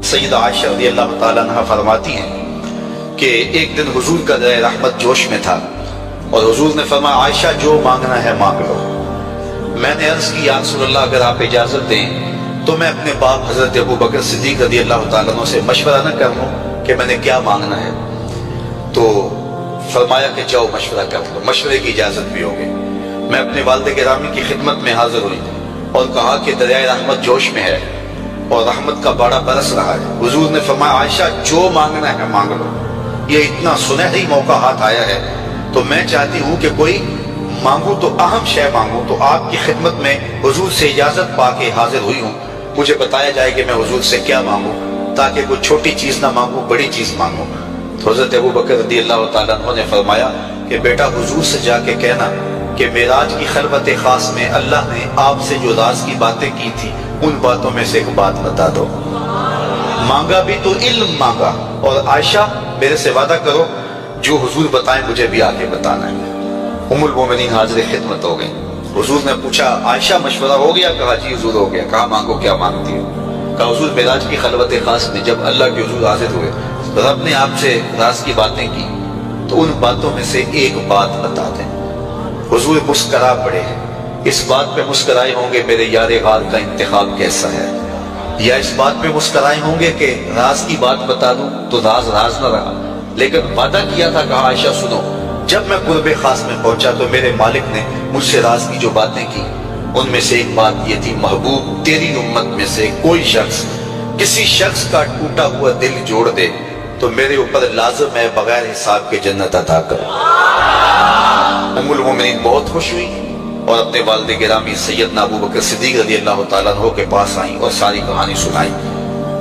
سیدہ عائشہ رضی اللہ تعالیٰ عنہ فرماتی ہیں کہ ایک دن حضور کا در رحمت جوش میں تھا اور حضور نے فرمایا عائشہ جو مانگنا ہے مانگ لو۔ میں نے عرض کی یا رسول اللہ اگر آپ اجازت دیں تو میں اپنے باپ حضرت ابو بکر صدیق رضی اللہ تعالیٰ عنہ سے مشورہ نہ کر لوں کہ میں نے کیا مانگنا ہے؟ تو فرمایا کہ جاؤ مشورہ کر لو، مشورے کی اجازت بھی ہوگی۔ میں اپنے والد گرامی کی خدمت میں حاضر ہوئی اور کہا کہ دریائے رحمت جوش میں ہے اور رحمت کا باڑا برس رہا ہے۔ حضور نے فرمایا عائشہ جو مانگنا ہے مانگ لو، یہ اتنا سنہری موقع ہاتھ آیا ہے تو میں چاہتی ہوں کہ کوئی مانگوں تو اہم شے مانگوں۔ تو آپ کی خدمت میں حضور سے اجازت پا کے حاضر ہوئی ہوں، مجھے بتایا جائے کہ میں حضور سے کیا مانگوں تاکہ کوئی چھوٹی چیز نہ مانگوں، بڑی چیز مانگوں۔ تو حضرت ابو بکر رضی اللہ تعالیٰ عنہ نے فرمایا کہ بیٹا حضور سے جا کے کہنا کہ معراج کی خلوت خاص میں اللہ نے آپ سے جو راز کی باتیں کی تھی ان باتوں میں سے ایک بات بتا دو۔ مانگا بھی تو علم مانگا، اور عائشہ میرے سے وعدہ کرو جو حضور بتائیں مجھے بھی آگے بتانا ہے۔ ام المومنین حاضر خدمت ہو گئی۔ حضور نے پوچھا عائشہ مشورہ ہو گیا؟ کہا جی حضور ہو گیا۔ کہا مانگو کیا مانگتی ہو؟ کہا حضور معراج کی خلوت خاص میں جب اللہ کے حضور حاضر ہوئے رب نے آپ سے راز کی باتیں کی تو ان باتوں میں سے ایک بات بتا دیں۔ حضور مسکرا پڑے، اس بات پہ مسکرائے ہوں گے میرے یار غار کا انتخاب کیسا ہے، یا اس بات پہ مسکرائے ہوں گے کہ راز کی بات بتا دوں تو راز راز نہ رہا، لیکن وعدہ کیا تھا۔ کہا عائشہ سنو، جب میں قرب خاص میں پہنچا تو میرے مالک نے مجھ سے راز کی جو باتیں کی ان میں سے ایک بات یہ تھی محبوب تیری امت میں سے کوئی شخص کسی شخص کا ٹوٹا ہوا دل جوڑ دے تو میرے اوپر لازم ہے بغیر حساب کے جنت عطا کرو۔ ام المومنین بہت خوش ہوئی اور اپنے والد گرامی سیدنا ابو بکر صدیق رضی اللہ تعالیٰ عنہ کے پاس آئیں اور ساری کہانی سنائی۔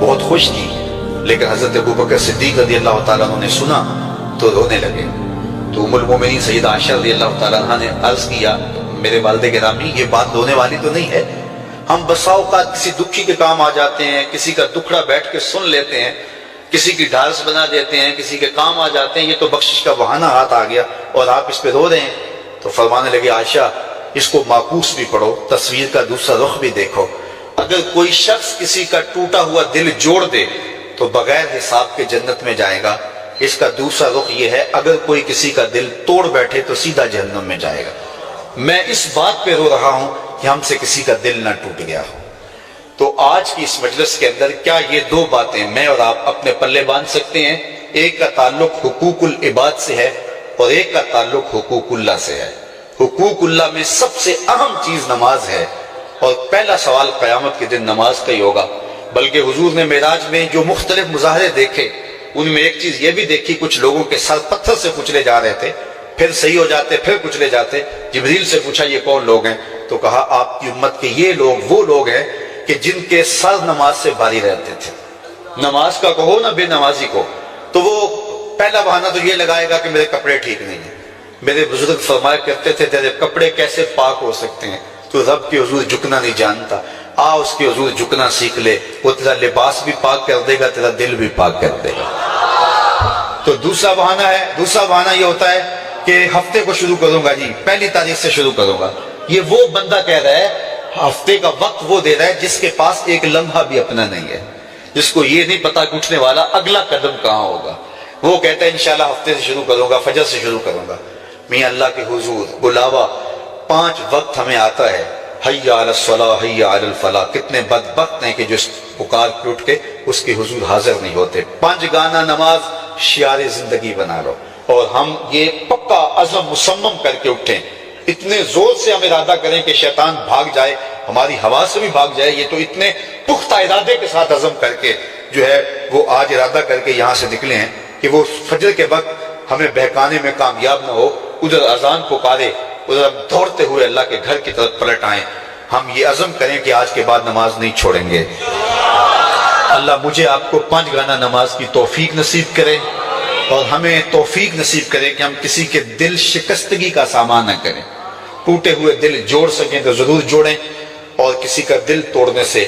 بہت خوش تھی، لیکن حضرت ابو بکر صدیق رضی اللہ تعالیٰ عنہ نے سنا تو رونے لگے۔ تو ام المومنین سیدہ عائشہ رضی اللہ تعالیٰ عنہ نے عرض کیا میرے والد گرامی یہ بات رونے والی تو نہیں ہے، ہم بسا اوقات کسی دکھی کے کام آ جاتے ہیں، کسی کا دکھڑا بیٹھ کے سن لیتے ہیں، کسی کی ڈھارس بنا دیتے ہیں، کسی کے کام آ جاتے ہیں، یہ تو بخشش کا بہانہ ہاتھ آ گیا اور آپ اس پہ رو رہے ہیں۔ تو فرمانے لگے عائشہ اس کو معکوس بھی پڑھو، تصویر کا دوسرا رخ بھی دیکھو، اگر کوئی شخص کسی کا ٹوٹا ہوا دل جوڑ دے تو بغیر حساب کے جنت میں جائے گا، اس کا دوسرا رخ یہ ہے اگر کوئی کسی کا دل توڑ بیٹھے تو سیدھا جہنم میں جائے گا۔ میں اس بات پہ رو رہا ہوں کہ ہم سے کسی کا دل نہ ٹوٹ گیا ہو۔ تو آج کی اس مجلس کے اندر کیا یہ دو باتیں میں اور آپ اپنے پلے باندھ سکتے ہیں؟ ایک کا تعلق حقوق العباد سے ہے اور ایک کا تعلق حقوق اللہ سے ہے۔ حقوق اللہ میں سب سے اہم چیز نماز ہے اور پہلا سوال قیامت کے دن نماز کا ہی ہوگا۔ بلکہ حضور نے معراج میں جو مختلف مظاہرے دیکھے ان میں ایک چیز یہ بھی دیکھی، کچھ لوگوں کے سر پتھر سے کچلے جا رہے تھے، پھر صحیح ہو جاتے، پھر کچلے جاتے۔ جبریل سے پوچھا یہ کون لوگ ہیں؟ تو کہا آپ کی امت کے یہ لوگ وہ لوگ ہیں کہ جن کے سر نماز سے بھاری رہتے تھے۔ نماز کا کہو نہ بے نمازی کو، تو وہ پہلا بہانہ تو یہ لگائے گا کہ میرے کپڑے ٹھیک نہیں ہیں۔ میرے بزرگ فرمایا کرتے تھے تیرے کپڑے کیسے پاک ہو سکتے ہیں؟ تو رب کے حضور جھکنا نہیں جانتا، آ اس کے حضور جھکنا سیکھ لے، وہ تیرا لباس بھی پاک کر دے گا، تیرا دل بھی پاک کر دے گا۔ تو دوسرا بہانہ یہ ہوتا ہے کہ ہفتے کو شروع کروں گا جی، پہلی تاریخ سے شروع کروں گا۔ یہ وہ بندہ کہہ رہا ہے، ہفتے کا وقت وہ دے رہا ہے جس کے پاس ایک لمحہ بھی اپنا نہیں ہے، جس کو یہ نہیں پتا کہ اٹھنے والا اگلا قدم کہاں ہوگا۔ وہ کہتا ہے انشاءاللہ ہفتے سے شروع کروں گا، فجر سے شروع کروں گا۔ میاں اللہ کے حضور بلاوا 5 وقت ہمیں آتا ہے، حی علی الصلاۃ حی علی الفلاح۔ کتنے بدبخت ہیں کہ جو اس پکار پہ اٹھ کے اس کے حضور حاضر نہیں ہوتے۔ 5 گانا نماز شعار زندگی بنا لو، اور ہم یہ پکا عزم مصمم کر کے اٹھیں، اتنے زور سے ہم ارادہ کریں کہ شیطان بھاگ جائے، ہماری ہوا سے بھی بھاگ جائے۔ یہ تو اتنے پختہ ارادے کے ساتھ عزم کر کے جو ہے وہ آج ارادہ کر کے یہاں سے نکلے ہیں کہ وہ فجر کے وقت ہمیں بہکانے میں کامیاب نہ ہو، ادھر اذان پکارے ادھر ہم دوڑتے ہوئے اللہ کے گھر کی طرف پلٹ آئیں۔ ہم یہ عزم کریں کہ آج کے بعد نماز نہیں چھوڑیں گے۔ اللہ مجھے آپ کو 5 گانا نماز کی توفیق نصیب کرے اور ہمیں توفیق نصیب کرے کہ ہم کسی کے دل شکستگی کا سامان نہ کریں۔ ٹوٹے ہوئے دل جوڑ سکیں تو ضرور جوڑیں، اور کسی کا دل توڑنے سے